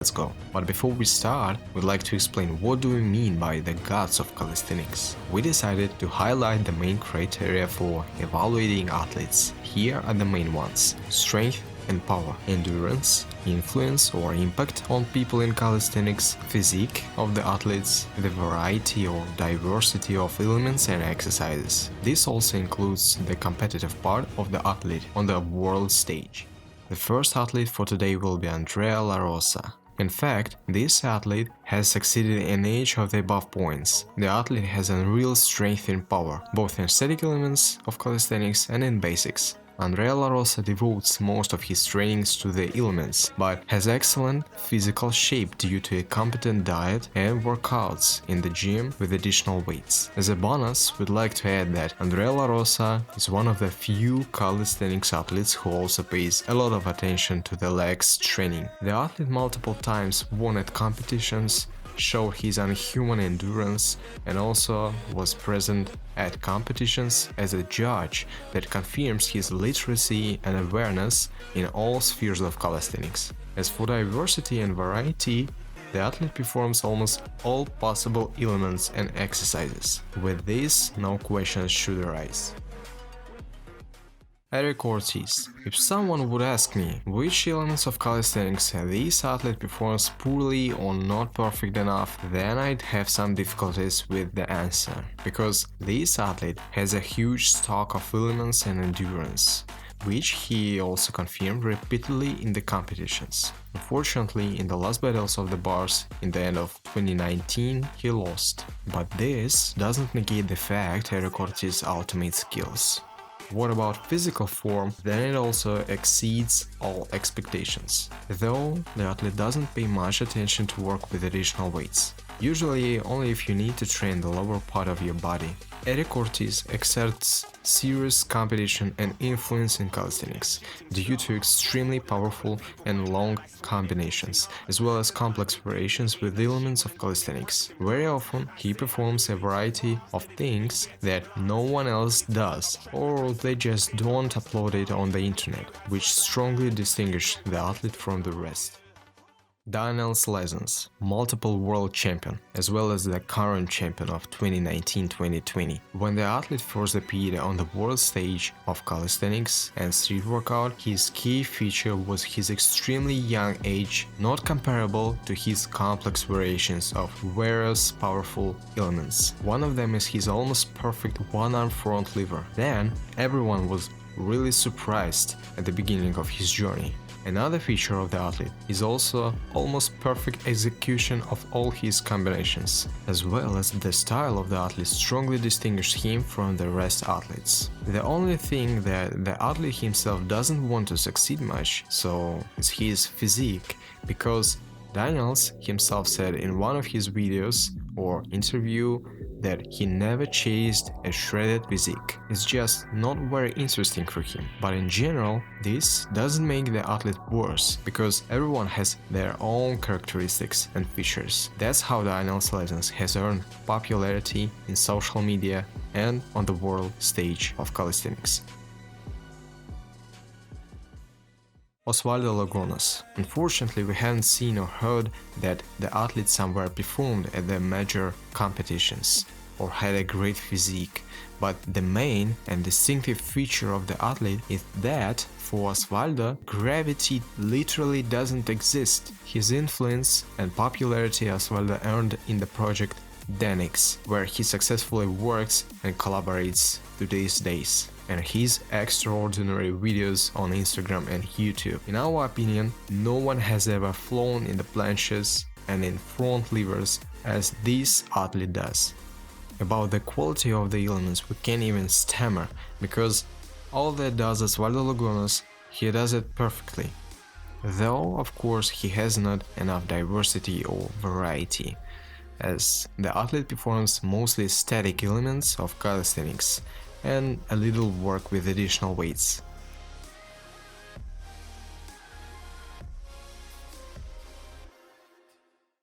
Let's go. But before we start, we'd like to explain what do we mean by the gods of calisthenics. We decided to highlight the main criteria for evaluating athletes. Here are the main ones: strength and power, endurance, influence or impact on people in calisthenics, physique of the athletes, the variety or diversity of elements and exercises. This also includes the competitive part of the athlete on the world stage. The first athlete for today will be Andrea La Rosa. In fact, this athlete has succeeded in each of the above points. The athlete has unreal strength and power, both in static elements of calisthenics and in basics. Andrea La Rosa devotes most of his trainings to the elements, but has excellent physical shape due to a competent diet and workouts in the gym with additional weights. As a bonus, we'd like to add that Andrea La Rosa is one of the few calisthenics athletes who also pays a lot of attention to the legs training. The athlete multiple times won at competitions, showed his unhuman endurance, and also was present at competitions as a judge that confirms his literacy and awareness in all spheres of calisthenics. As for diversity and variety, the athlete performs almost all possible elements and exercises. With this, no questions should arise. Eric Ortiz. If someone would ask me which elements of calisthenics this athlete performs poorly or not perfect enough, then I'd have some difficulties with the answer, because this athlete has a huge stock of elements and endurance, which he also confirmed repeatedly in the competitions. Unfortunately, in the last battles of the bars in the end of 2019, he lost. But this doesn't negate the fact Eric Ortiz's ultimate skills. What about physical form? Then it also exceeds all expectations, though the athlete doesn't pay much attention to work with additional weights, usually only if you need to train the lower part of your body. Eric Ortiz exerts serious competition and influence in calisthenics due to extremely powerful and long combinations, as well as complex variations with elements of calisthenics. Very often, he performs a variety of things that no one else does, or they just don't upload it on the internet, which strongly distinguish the athlete from the rest. Daniel's lessons, multiple world champion, as well as the current champion of 2019-2020. When the athlete first appeared on the world stage of calisthenics and street workout, his key feature was his extremely young age, not comparable to his complex variations of various powerful elements. One of them is his almost perfect one-arm front lever. Then, everyone was really surprised at the beginning of his journey. Another feature of the athlete is also almost perfect execution of all his combinations, as well as the style of the athlete strongly distinguishes him from the rest athletes. The only thing that the athlete himself doesn't want to succeed much, so is his physique, because Daniels himself said in one of his videos or interview that he never chased a shredded physique. It's just not very interesting for him. But in general, this doesn't make the athlete worse, because everyone has their own characteristics and features. That's how Daniel's lessons has earned popularity in social media and on the world stage of calisthenics. Osvaldo Lagunas. Unfortunately, we haven't seen or heard that the athlete somewhere performed at the major competitions or had a great physique, but the main and distinctive feature of the athlete is that, for Osvaldo, gravity literally doesn't exist. His influence and popularity Osvaldo earned in the project calisthenics, where he successfully works and collaborates to these days, and his extraordinary videos on Instagram and YouTube. In our opinion, no one has ever flown in the planches and in front levers as this athlete does. About the quality of the elements we can't even stammer, because all that does Osvaldo Lagunas, he does it perfectly. Though, of course, he has not enough diversity or variety, as the athlete performs mostly static elements of calisthenics and a little work with additional weights.